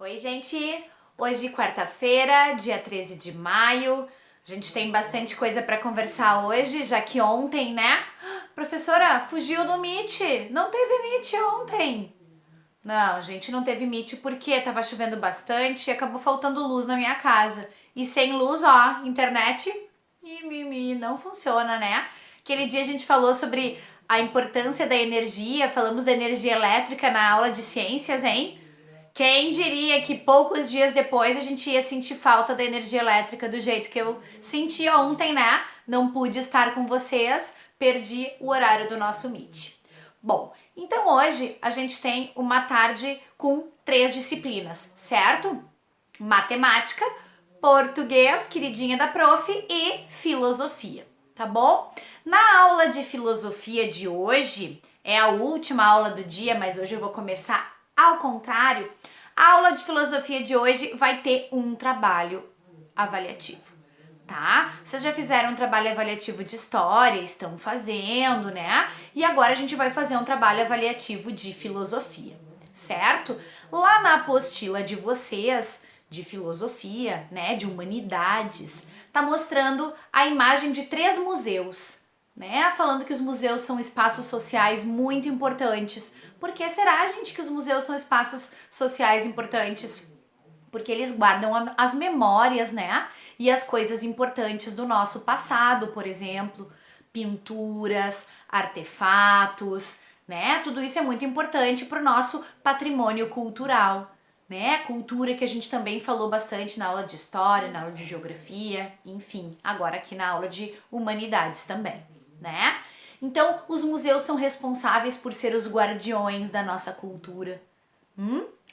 Oi, gente! Hoje, quarta-feira, dia 13 de maio. A gente tem bastante coisa para conversar hoje, já que ontem, né? Professora, fugiu do Meet! Não teve Meet ontem! Não, gente, não teve Meet porque tava chovendo bastante e acabou faltando luz na minha casa. E sem luz, ó, internet não funciona, né? Aquele dia a gente falou sobre a importância da energia, falamos da energia elétrica na aula de ciências, hein? Quem diria que poucos dias depois a gente ia sentir falta da energia elétrica do jeito que eu senti ontem, né? Não pude estar com vocês, perdi o horário do nosso Meet. Bom, então hoje a gente tem uma tarde com 3 disciplinas, certo? Matemática, português, queridinha da prof, e filosofia, tá bom? Na aula de filosofia de hoje, é a última aula do dia, mas hoje eu vou começar ao contrário. A aula de filosofia de hoje vai ter um trabalho avaliativo, tá? Vocês já fizeram um trabalho avaliativo de história, estão fazendo, né? E agora a gente vai fazer um trabalho avaliativo de filosofia, certo? Lá na apostila de vocês, de filosofia, né, de humanidades, tá mostrando a imagem de 3 museus, né? Falando que os museus são espaços sociais muito importantes. Por que será, gente, que os museus são espaços sociais importantes? Porque eles guardam as memórias, né? E as coisas importantes do nosso passado, por exemplo, pinturas, artefatos, né? Tudo isso é muito importante para o nosso patrimônio cultural, né? Cultura que a gente também falou bastante na aula de história, na aula de geografia, enfim, agora aqui na aula de humanidades também, né? Então, os museus são responsáveis por ser os guardiões da nossa cultura.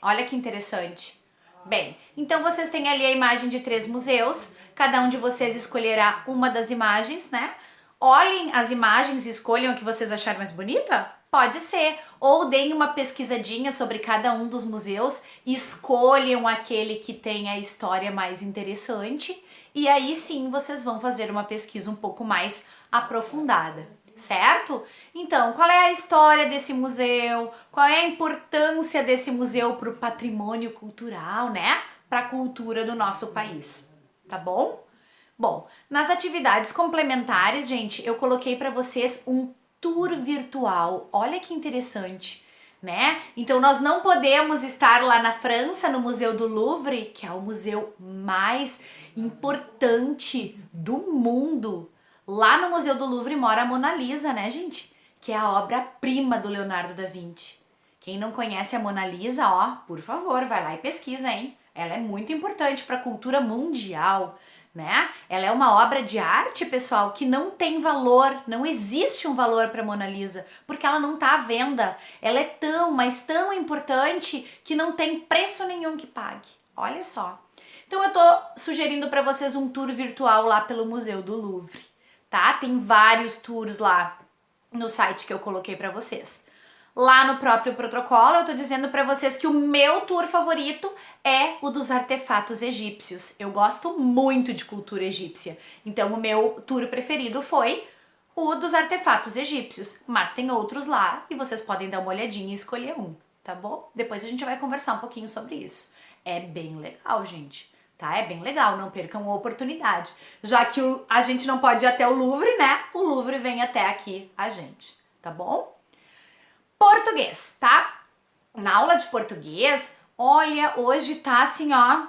Olha que interessante. Bem, então vocês têm ali a imagem de 3 museus, cada um de vocês escolherá uma das imagens, né? Olhem as imagens e escolham a que vocês acharem mais bonita? Pode ser. Ou deem uma pesquisadinha sobre cada um dos museus, escolham aquele que tem a história mais interessante e aí sim vocês vão fazer uma pesquisa um pouco mais aprofundada, certo? Então, qual é a história desse museu? Qual é a importância desse museu para o patrimônio cultural, né? Para a cultura do nosso país, tá bom? Bom, nas atividades complementares, gente, eu coloquei para vocês um tour virtual. Olha que interessante, né? Então nós não podemos estar lá na França, no Museu do Louvre, que é o museu mais importante do mundo. Lá no Museu do Louvre mora a Mona Lisa, né, gente? Que é a obra-prima do Leonardo da Vinci. Quem não conhece a Mona Lisa, ó, por favor, vai lá e pesquisa, hein? Ela é muito importante para a cultura mundial, né? Ela é uma obra de arte, pessoal, que não tem valor, não existe um valor para Mona Lisa, porque ela não está à venda. Ela é tão, mas tão importante que não tem preço nenhum que pague. Olha só. Então eu tô sugerindo para vocês um tour virtual lá pelo Museu do Louvre, tá? Tem vários tours lá no site que eu coloquei para vocês. Lá no próprio protocolo, eu tô dizendo para vocês que o meu tour favorito é o dos artefatos egípcios. Eu gosto muito de cultura egípcia. Então, o meu tour preferido foi o dos artefatos egípcios. Mas tem outros lá e vocês podem dar uma olhadinha e escolher um, tá bom? Depois a gente vai conversar um pouquinho sobre isso. É bem legal, gente. Tá? É bem legal, não percam a oportunidade. Já que a gente não pode ir até o Louvre, né? O Louvre vem até aqui a gente, tá bom? Português, tá? Na aula de português, olha, hoje tá assim, ó,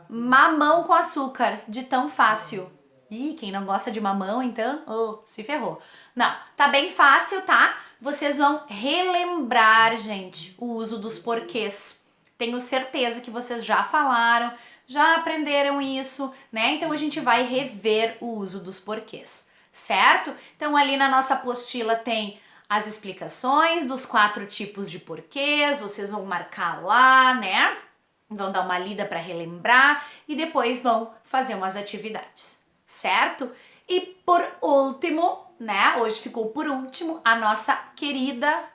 mamão com açúcar, de tão fácil. Ih, quem não gosta de mamão, então, se ferrou. Não, tá bem fácil, tá? Vocês vão relembrar, gente, o uso dos porquês. Tenho certeza que vocês já falaram, já aprenderam isso, né? Então a gente vai rever o uso dos porquês, certo? Então ali na nossa apostila tem as explicações dos 4 tipos de porquês, vocês vão marcar lá, né? Vão dar uma lida para relembrar e depois vão fazer umas atividades, certo? E por último, né? Hoje ficou por último a nossa querida,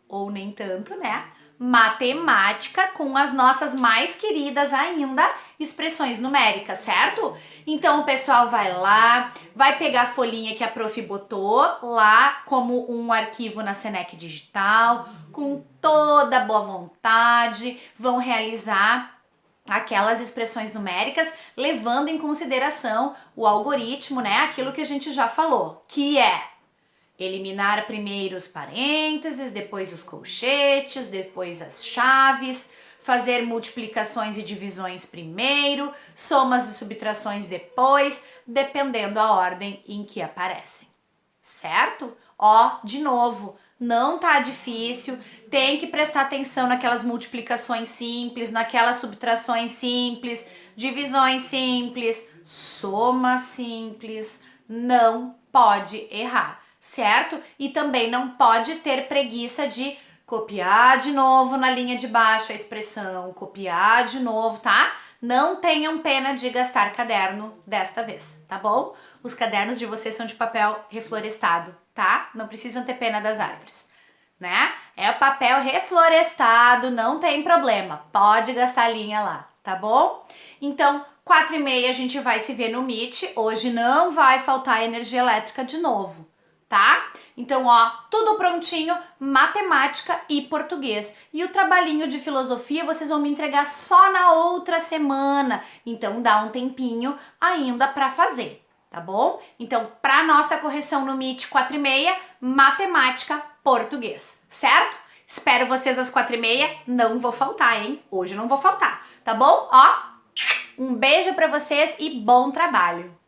ou nem tanto, né? matemática com as nossas mais queridas ainda expressões numéricas, certo? Então o pessoal vai lá, vai pegar a folhinha que a prof botou lá como um arquivo na Senec Digital, com toda boa vontade, vão realizar aquelas expressões numéricas, levando em consideração o algoritmo, né? Aquilo que a gente já falou, que é eliminar primeiro os parênteses, depois os colchetes, depois as chaves, fazer multiplicações e divisões primeiro, somas e subtrações depois, dependendo a ordem em que aparecem. Certo? Ó, de novo, não tá difícil, tem que prestar atenção naquelas multiplicações simples, naquelas subtrações simples, divisões simples, soma simples, não pode errar, certo? E também não pode ter preguiça de copiar de novo na linha de baixo a expressão, copiar de novo, tá? Não tenham pena de gastar caderno desta vez, tá bom? Os cadernos de vocês são de papel reflorestado, tá? Não precisam ter pena das árvores, né? É papel reflorestado, não tem problema. Pode gastar linha lá, tá bom? Então, 4h30 a gente vai se ver no Meet. Hoje não vai faltar energia elétrica de novo, tá? Então, ó, tudo prontinho, matemática e português. E o trabalhinho de filosofia vocês vão me entregar só na outra semana. Então, dá um tempinho ainda para fazer, tá bom? Então, para nossa correção no Meet 4h30, matemática, português, certo? Espero vocês às 4h30, não vou faltar, hein? Hoje não vou faltar, tá bom? Ó, um beijo para vocês e bom trabalho!